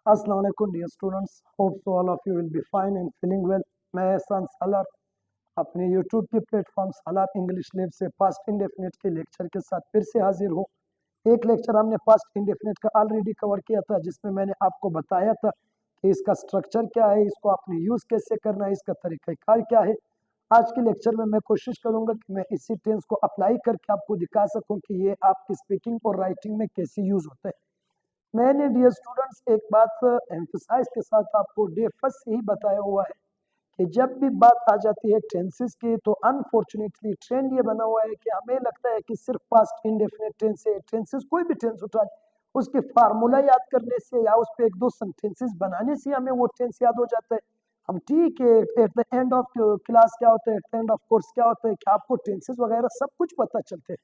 अस्सलाम वालेकुम dear students, hope so all of you will be fine and feeling well. मैं एहसान सालार अपने YouTube के प्लेटफॉर्म सालार इंग्लिश लैब से पास्ट इंडेफिनिट के लेक्चर के साथ फिर से हाजिर हूँ। एक लेक्चर हमने पास्ट इंडेफिनिट का ऑलरेडी कवर किया था, जिसमें मैंने आपको बताया था कि इसका स्ट्रक्चर क्या है, इसको आपने यूज़ कैसे करना है, इसका तरीक़ाकार क्या है। आज के लेक्चर में मैं कोशिश करूंगा कि मैं इसी टेंस को अप्लाई करके आपको दिखा सकूं कि ये आपकी स्पीकिंग और राइटिंग में कैसे यूज़ होते हैं। मैंने डियर स्टूडेंट्स एक बात एम्फसाइज के साथ आपको डे फर्स्ट से ही बताया हुआ है कि जब भी बात आ जाती है टेंसेस की, तो अनफॉर्चुनेटली ट्रेंड ये बना हुआ है कि हमें लगता है कि सिर्फ पास्ट इंडेफिनिट टेंस है। टेंसेस कोई भी टेंस उठा, उसके फार्मूला याद करने से या उस पर एक दो सेंटेंसेस बनाने से हमें वो टेंस याद हो जाता है। हम ठीक है, eight the end of class क्या होता है, eight the end of course क्या होता है, कि आपको टेंसेस वगैरह सब कुछ पता चलते हैं।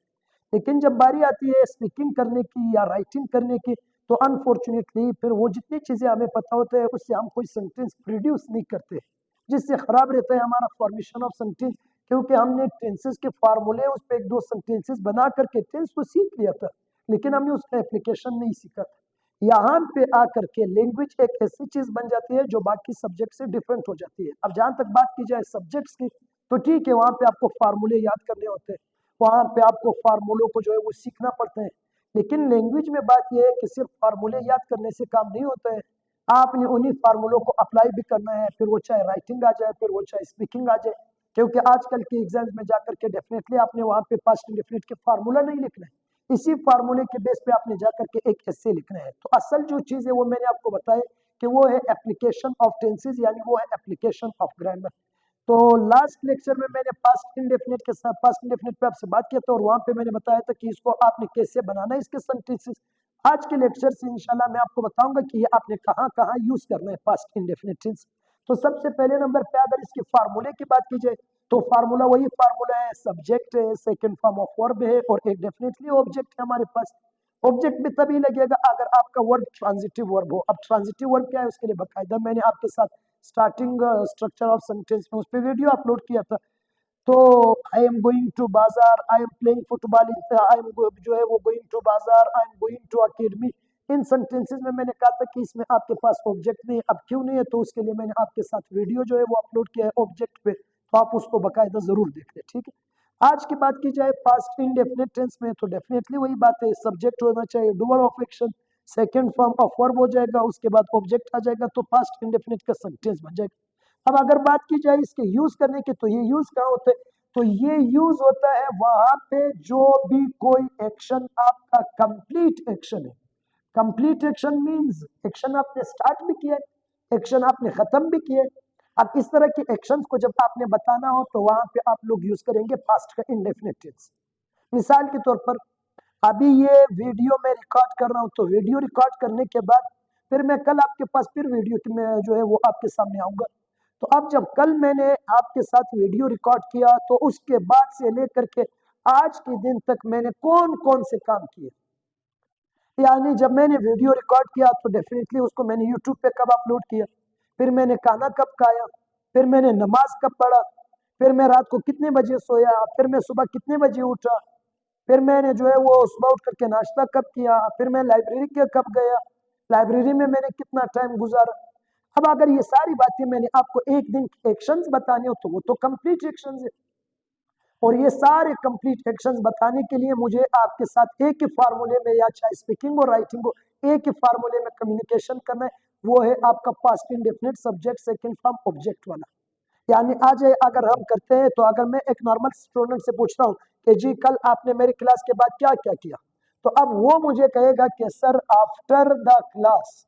लेकिन जब बारी आती है स्पीकिंग करने की या राइटिंग करने की, तो अनफॉर्चुनेटली फिर वो जितनी चीज़ें हमें पता होते हैं उससे हम कोई सेंटेंस प्रोड्यूस नहीं करते, जिससे खराब रहता है हमारा फॉर्मेशन ऑफ सेंटेंस। क्योंकि हमने टेंसेस के फार्मूले उस पर एक दो सेंटेंसेस बना करके टेंस तो सीख लिया था, लेकिन हमने उसका एप्लीकेशन नहीं सीखा था। यहाँ पे आकर के लैंग्वेज एक ऐसी चीज़ बन जाती है जो बाकी सब्जेक्ट से डिफरेंट हो जाती है। अब जहाँ तक बात की जाए सब्जेक्ट्स की, तो ठीक है, वहाँ पे आपको फार्मूले याद करने होते हैं, वहाँ पे आपको फार्मूलों को जो है वो सीखना पड़ता है। लेकिन लैंग्वेज में बात यह है कि सिर्फ फार्मूले याद करने से काम नहीं होता है, आपने उन्हीं फार्मूलों को अप्लाई भी करना है, फिर वो चाहे राइटिंग आ जाए, फिर वो चाहे स्पीकिंग आ जाए। क्योंकि आजकल के एग्जाम्स में जाकर के डेफिनेटली आपने वहाँ पे पास्ट इंडेफिनिट के फार्मूला नहीं लिखना है, इसी फार्मूले के बेस पे आपने जाकर के एक एस्से लिखना है। तो असल जो चीज़ है वो मैंने आपको बताया कि वो है एप्लीकेशन ऑफ टेंसेज, यानी वो है एप्लीकेशन ऑफ ग्रामर। तो लास्ट लेक्चर में मैंने पास्ट इंडेफिनिट के साथ पास्ट इंडेफिनिट पे आपसे बात किया था, और वहां पे मैंने बताया था कि इसको आपने कैसे बनाना है, इसके सेंटेंसेस। आज के लेक्चर से इंशाल्लाह मैं आपको बताऊंगा कि ये आपने कहाँ कहाँ यूज करना है पास्ट इंडेफिनिट टेंस। तो सबसे पहले नंबर पे अगर इसके फार्मूले की बात की जाए, तो फार्मूला वही फार्मूला है, सब्जेक्ट है, सेकंड फॉर्म ऑफ वर्ब है, और एक डेफिनेटली ऑब्जेक्ट है हमारे पास। ऑब्जेक्ट भी तभी लगेगा अगर आपका वर्ब ट्रांजिटिव वर्ब हो। अब ट्रांजिटिव वर्ब क्या है, उसके लिए बकायदा मैंने आपके साथ स्टार्टिंग स्ट्रक्चर ऑफ सेंटेंस में उस पर वीडियो अपलोड किया था। तो आई am going to bazaar, I am playing football, I am जो है वो going to bazaar, I am going to academy. इन सेंटेंसेस में मैंने कहा था कि इसमें आपके पास ऑब्जेक्ट नहीं है। अब क्यों नहीं है, तो उसके लिए मैंने आपके साथ वीडियो जो है वो अपलोड किया है ऑब्जेक्ट पे, तो आप उसको बकायदा जरूर देख लें, ठीक है। आज की बात की जाए पास्ट इंडेफिनिट टेंस में, तो डेफिनेटली वही बात है, सब्जेक्ट होना चाहिए, doer of action, second form of verb हो जाएगा, उसके बाद ऑब्जेक्ट आ जाएगा, तो पास्ट इंडेफिनिट का सेंटेंस बन जाएगा। अब अगर बात की जाए इसके यूज करने की, तो ये यूज कहाँ होते हैं, तो ये यूज होता है वहां पे जो भी कोई एक्शन आपका कंप्लीट एक्शन है। कंप्लीट एक्शन मींस एक्शन आपने स्टार्ट भी किया है, एक्शन आपने खत्म भी किया है। अब इस तरह के एक्शंस को जब आपने बताना हो, तो वहां पे आप लोग यूज करेंगे पास्ट का इंडेफिनिट टेंस। मिसाल के तौर पर अभी ये वीडियो मैं रिकॉर्ड कर रहा हूं, तो वीडियो रिकॉर्ड करने के बाद फिर मैं कल आपके पास फिर वीडियो में जो है वो आपके सामने आऊंगा। तो अब जब कल मैंने आपके साथ वीडियो रिकॉर्ड किया, तो उसके बाद से लेकर के आज के दिन तक मैंने कौन कौन से काम किए, यानी जब मैंने वीडियो रिकॉर्ड किया तो डेफिनेटली उसको मैंने यूट्यूब पे कब अपलोड किया, फिर मैंने खाना कब खाया, फिर मैंने नमाज कब पढ़ा, फिर मैं रात को कितने बजे सोया, फिर मैं सुबह कितने बजे उठा, फिर मैंने जो है वो सुबह उठ करके नाश्ता कब किया, फिर मैं लाइब्रेरी के कब गया, लाइब्रेरी में मैंने कितना टाइम गुजारा। अब अगर ये सारी बातें मैंने आपको एक दिन के एक्शंस बताने हो, तो वो तो कंप्लीट एक्शंस है। और ये सारे कंप्लीट एक्शंस बताने के लिए मुझे आपके साथ एक ही फार्मूले में, या चाहे स्पीकिंग और राइटिंग हो, एक ही फार्मूले में कम्युनिकेशन करना है। वो है आपका past indefinite subject second form object वाला। यानी आज अगर हम करते हैं, तो अगर मैं एक नॉर्मल स्टूडेंट से पूछता हूँ कि जी कल आपने मेरी क्लास के बाद क्या क्या किया, तो अब वो मुझे कहेगा कि सर आफ्टर द क्लास,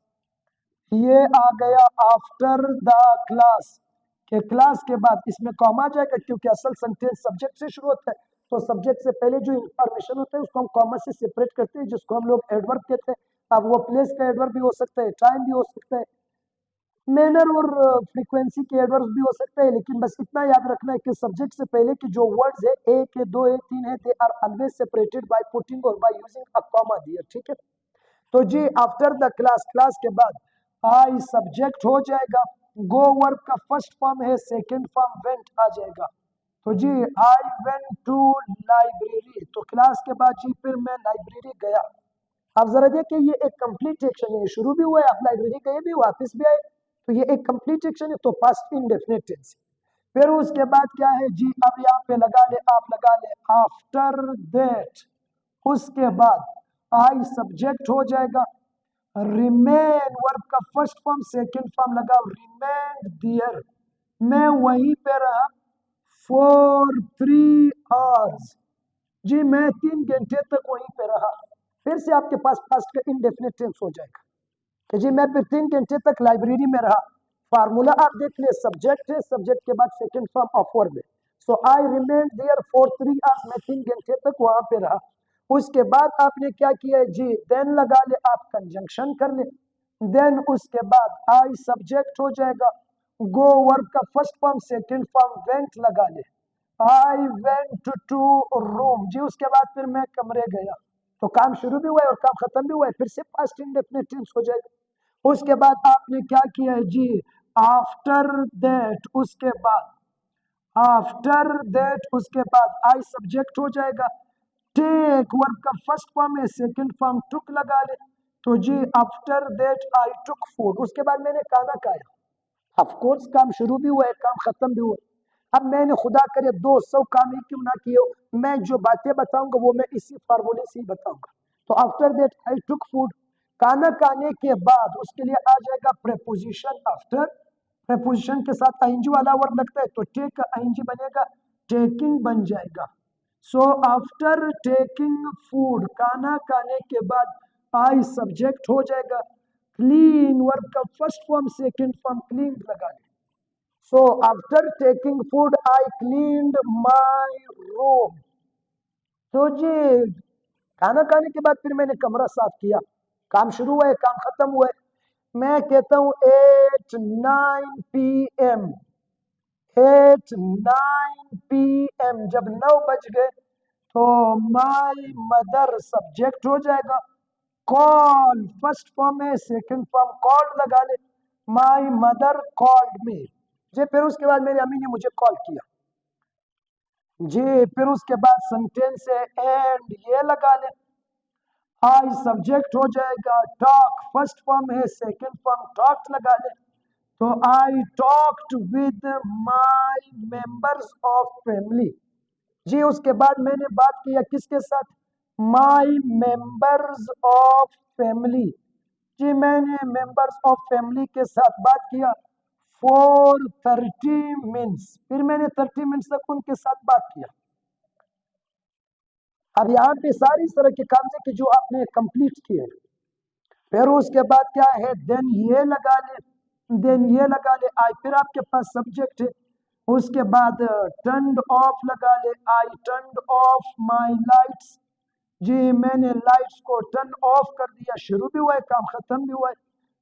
ये आ गया आफ्टर द क्लास, के क्लास के बाद इसमें कॉमा आ जाएगा, क्योंकि असल सेंटेंस सब्जेक्ट से शुरू होता है। तो सब्जेक्ट से पहले जो इंफॉर्मेशन होता है उसको हम कॉमा से सेपरेट करते हैं, जिसको हम लोग एडवर्ब कहते हैं। अब वो प्लेस का एडवर्ब भी हो सकता है, टाइम भी हो सकता है, मैनर और फ्रीक्वेंसी के एडवर्ब्स भी हो सकते हैं। लेकिन बस इतना याद रखना है कि सब्जेक्ट से पहले की जो वर्ड्स है, एक है, दो है, तीन है, they are always separated by putting और by using a comma there, ठीक है। तो जी आफ्टर द क्लास, क्लास के बाद आई सब्जेक्ट हो जाएगा, गो वर्ब का फर्स्ट फॉर्म है, सेकंड फॉर्म वेंट आ जाएगा। तो जी आई वेंट टू लाइब्रेरी, तो क्लास के बाद जी फिर मैं लाइब्रेरी गया। आप जरा देखिए ये एक कंप्लीट एक्शन है, शुरू भी हुआ है, आप लाइब्रेरी गए भी वापस भी आए, तो ये एक कंप्लीट एक्शन है, तो पास्ट इंडेफिनिट टेंस। फिर उसके बाद क्या है जी, अब यहाँ पे लगा ले, आप लगा ले आफ्टर दैट, उसके बाद आई सब्जेक्ट हो जाएगा, रिमेन वर्ब का फर्स्ट फॉर्म सेकंड फॉर्म लगाओ, रिमेन दियर, मैं वहीं पे रहा फॉर 3 आवर्स, जी मैं 3 घंटे तक वहीं पे रहा। फिर से आपके पास पास्ट का इंडेफिनिट टेंस हो जाएगा कि जी मैं फिर 3 घंटे तक लाइब्रेरी में रहा। फार्मूला आप देख ले, सब्जेक्ट है, सब्जेक्ट के बाद सेकंड फॉर्म ऑफ वर्ब है, so I remain there for 3 hours, मैं 3 घंटे तक वहां पे रहा। उसके बाद आपने क्या किया है जी, देन लगा ले, आप कंजंक्शन कर ले, देन उसके बाद आई सब्जेक्ट हो जाएगा, गो वर्ब का first form second form, went लगा ले, आई वेंट टू रूम, जी उसके बाद फिर मैं कमरे गया, तो काम शुरू भी हुआ है और काम खत्म भी हुआ है, फिर से पास्ट इंडेफिनिट टेंस हो जाएगा। उसके बाद आपने क्या किया है जी, आफ्टर दैट, उसके बाद आफ्टर दैट, उसके बाद आई सब्जेक्ट हो जाएगा, टेक वर्ब का फर्स्ट फॉर्म है, सेकंड फॉर्म टुक लगा ले, तो जी after that I took food, उसके बाद मैंने खाना खाया। ऑफ कोर्स काम शुरू भी हुआ है, काम खत्म भी हुआ है। अब मैंने खुदा करे 200 काम ही क्यों ना किए हो, मैं जो बातें बताऊंगा वो मैं इसी फार्मूले से ही बताऊंगा। तो after that I took food, खाना खाने के बाद उसके लिए आ जाएगा प्रेपोजिशन आफ्टर, प्रेपोजिशन के साथ आईएनजी वाला वर्ड लगता है, तो टेक का आईएनजी बनेगा, टेकिंग बन जाएगा। सो आफ्टर टेकिंग फूड, खाना खाने के बाद आई सब्जेक्ट हो जाएगा, क्लीन वर्ब का first form second form clean लगा ले, so after taking food I cleaned my room, तो जी खाना खाने के बाद फिर मैंने कमरा साफ किया, काम शुरू हुआ है, काम खत्म हुआ है। मैं कहता हूं 8-9 PM, 8-9 PM, जब 9 बज गए तो माई मदर सब्जेक्ट हो जाएगा, कॉल फर्स्ट फॉर्म है, सेकंड फॉर्म कॉल्ड लगा ले, माई मदर कॉल्ड मी, जी फिर उसके बाद मेरी अम्मी ने मुझे कॉल किया, जी फिर उसके बाद सेंटेंस है एंड ये लगा ले, आई सब्जेक्ट हो जाएगा, टॉक फर्स्ट फॉर्म है, सेकंड फॉर्म टॉक लगा ले, तो I talked with my members of family, जी उसके बाद मैंने बात किया किसके साथ, माय मेंबर्स ऑफ फैमिली, जी मैंने मेंबर्स ऑफ फैमिली के साथ बात किया फॉर 30 मिनट्स, फिर मैंने 30 मिनट्स तक उनके साथ बात किया। अब यहाँ पे सारी तरह के काम से कि जो आपने कंप्लीट किए, फिर उसके बाद क्या है, देन ये लगा ले, देन ये लगा ले, आई फिर आपके पास सब्जेक्ट है, उसके बाद टर्न्ड ऑफ लगा ले, आई टर्न्ड ऑफ माय लाइट्स, जी मैंने लाइट्स को टर्न ऑफ कर दिया, शुरू भी हुआ है, काम खत्म भी हुआ है,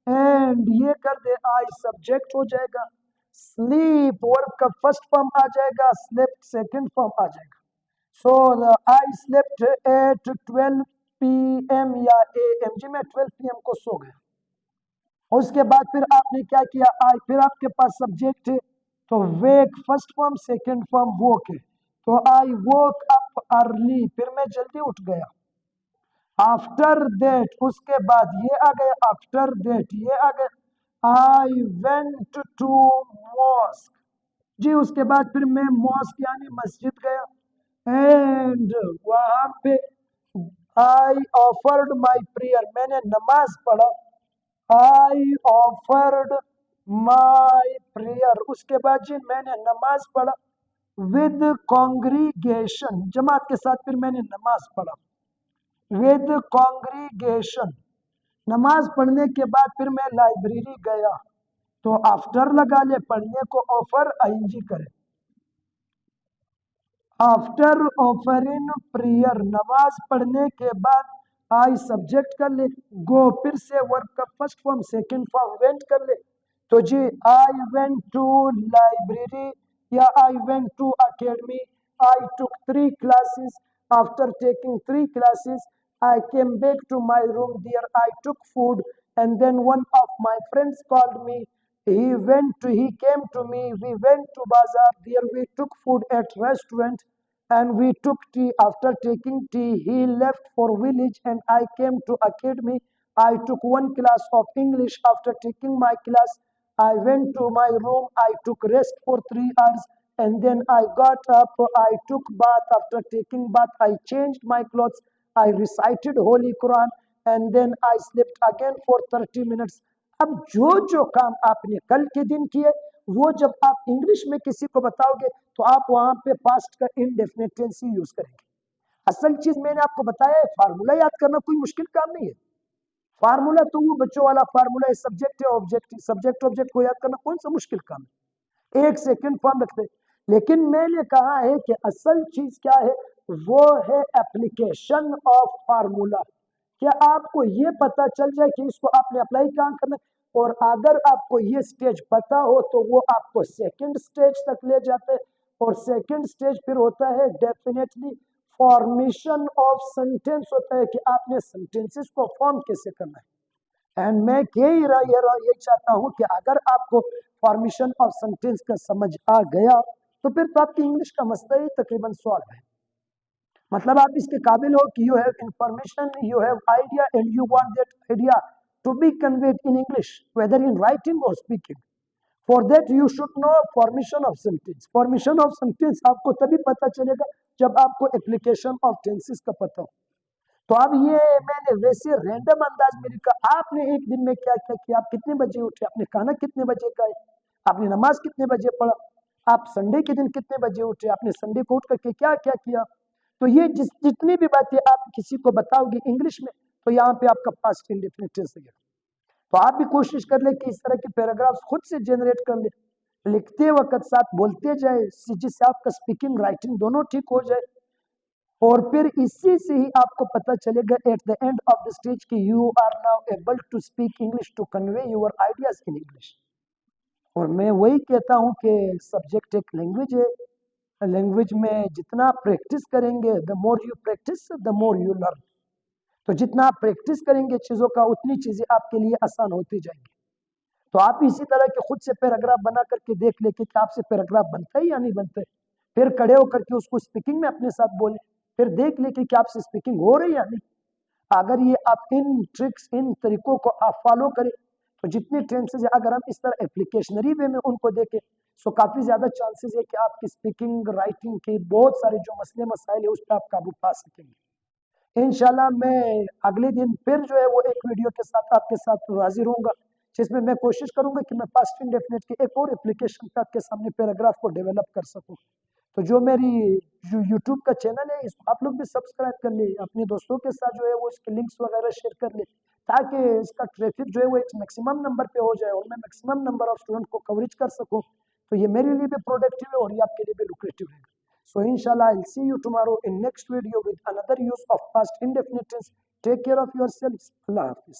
एंड ये कर दे, आई सब्जेक्ट हो जाएगा, स्लीप वर्ब का फर्स्ट फॉर्म आ जाएगा, स्लेप्ट सेकंड फॉर्म आ जाएगा, सो आई स्लेप्ट एट 12 PM या AM, जी मैं 12 PM को सो गया। उसके बाद फिर आपने क्या किया, आई फिर आपके पास सब्जेक्ट है, तो वेक फर्स्ट फॉर्म सेकंड फॉर्म वोक है, तो आई वोक अप अर्ली, फिर मैं जल्दी उठ गया। आफ्टर दैट, उसके बाद ये आ गया, आफ्टर दैट ये आ गया, आई वेंट टू मॉस्क, जी उसके बाद फिर मैं मॉस्क यानी मस्जिद गया, एंड वहां पे आई ऑफर्ड माई प्रेयर, मैंने नमाज पढ़ा, आई ऑफर्ड माई प्रेयर, उसके बाद जी मैंने नमाज पढ़ा, विद कॉन्ग्रीगेशन, जमात के साथ फिर मैंने नमाज पढ़ा, विद कॉन्ग्रीगेशन, नमाज पढ़ने के बाद फिर मैं लाइब्रेरी गया, तो आफ्टर लगा ले, पढ़ने को ऑफर आईएनजी करे, आफ्टर ऑफरिंग प्रेयर, नमाज पढ़ने के बाद आई सब्जेक्ट कर ले, गो फिर से वर्ब का first form second form went कर ले, तो जी आई वेंट टू लाइब्रेरी या I went to academy, I took 3 classes, after taking 3 classes I came back to my room, there I took food, and then one of my friends called me, he came to me, we went to bazaar, there we took food at restaurant, and we took tea. After taking tea, he left for village and I came to academy. I took one class of English. After taking my class, I went to my room. I took rest for 3 hours and then I got up. I took bath. After taking bath, I changed my clothes. I recited Holy Quran and then I slept again for 30 minutes. अब जो जो काम आपने कल के दिन किए वो जब आप इंग्लिश में किसी को बताओगे तो आप वहां पे पास्ट का इनडेफिनेट टेंस ही यूज करेंगे। असल चीज मैंने आपको बताया है, फार्मूला याद करना कोई मुश्किल काम नहीं है। फार्मूला तो वो बच्चों वाला फार्मूला है, सब्जेक्ट है ऑब्जेक्ट, सब्जेक्ट ऑब्जेक्ट को याद करना कौन सा मुश्किल काम है, एक सेकंड फॉर्म रखते हैं। लेकिन मैंने कहा है कि असल चीज क्या है, वो है एप्लीकेशन ऑफ फार्मूला। क्या आपको ये पता चल जाए कि इसको आपने अप्लाई कहाँ करना है, और अगर आपको ये स्टेज पता हो तो वो आपको सेकंड स्टेज तक ले जाते हैं, और सेकंड स्टेज फिर होता है डेफिनेटली फॉर्मेशन ऑफ सेंटेंस, होता है कि आपने सेंटेंसेस को फॉर्म कैसे करना है। एंड मैं ये चाहता हूं कि अगर आपको फॉर्मेशन ऑफ सेंटेंस का समझ आ गया तो फिर तो आपकी इंग्लिश का मसला ही तकरीबन सॉल्व है। मतलब आप इसके काबिल हो कि you have information, you have idea and you want that idea to be conveyed in English whether in writing और speaking. For that you should know formation of sentence. Formation of sentence आपको तभी पता चलेगा जब आपको application of tenses का पता हो। तो अब ये मैंने वैसे रैंडम अंदाज में लिखा, आपने एक दिन में क्या क्या किया, आप कितने बजे उठे, आपने खाना कितने बजे खाए, आपने नमाज कितने बजे पढ़ा, आप संडे के दिन कितने बजे उठे, आपने संडे को उठ करके क्या क्या किया। तो ये जितनी भी बातें आप किसी को बताओगे इंग्लिश में तो यहाँ पे आपका पास्ट इंडेफिनिट टेंस है। तो आप भी कोशिश कर ले कि इस तरह के पैराग्राफ्स खुद से जनरेट कर ले, लिखते वक्त साथ बोलते जाए, जिससे आपका स्पीकिंग राइटिंग दोनों ठीक हो जाए। और फिर इसी से ही आपको पता चलेगा at the end of the stage कि you are now able to speak English, to convey your ideas in English. और मैं वही कहता हूं कि सब्जेक्ट एक लैंग्वेज है, लैंग्वेज में जितना प्रैक्टिस करेंगे, the more you practice the more you learn. तो जितना आप प्रैक्टिस करेंगे चीजों का उतनी चीजें आपके लिए आसान होती जाएंगी। तो आप इसी तरह के खुद से पैराग्राफ बना करके देख ले कि आपसे पैराग्राफ बनता है या नहीं बनता है, फिर खड़े होकर के उसको स्पीकिंग में अपने साथ बोले, फिर देख ले कि क्या आपसे स्पीकिंग हो रही है या नहीं। अगर ये आप इन ट्रिक्स, इन तरीकों को आप फॉलो करें तो जितने टेंसेज है अगर हम इस तरह एप्लीकेशनरी वे में उनको देखें तो काफी ज्यादा चांसेस है कि आपकी स्पीकिंग राइटिंग के बहुत सारे जो मसले मसाइल है उस पर आप काबू पा सकेंगे। इंशाल्लाह मैं अगले दिन फिर जो है वो एक वीडियो के साथ आपके साथ हाजिर होऊंगा, जिसमें मैं कोशिश करूंगा कि मैं पास्ट इंडेफिनिट के एक और एप्लीकेशन पे आपके सामने पैराग्राफ को डेवलप कर सकूं। तो जो मेरी जो यूट्यूब का चैनल है इसको आप लोग भी सब्सक्राइब कर ले, अपने दोस्तों के साथ जो है वो इसके लिंक्स वगैरह शेयर कर ले, ताकि इसका ट्रैफिक जो है वो एक मैक्सिमम नंबर पे हो जाए और मैं मैक्सिमम नंबर ऑफ स्टूडेंट को कवरेज कर सकूं। तो ये मेरे लिए भी प्रोडक्टिव है और ये आपके लिए भी लुक्रेटिव है। So inshallah, I'll see you tomorrow in next video with another use of past indefinite tense. Take care of yourselves. Allah Hafiz.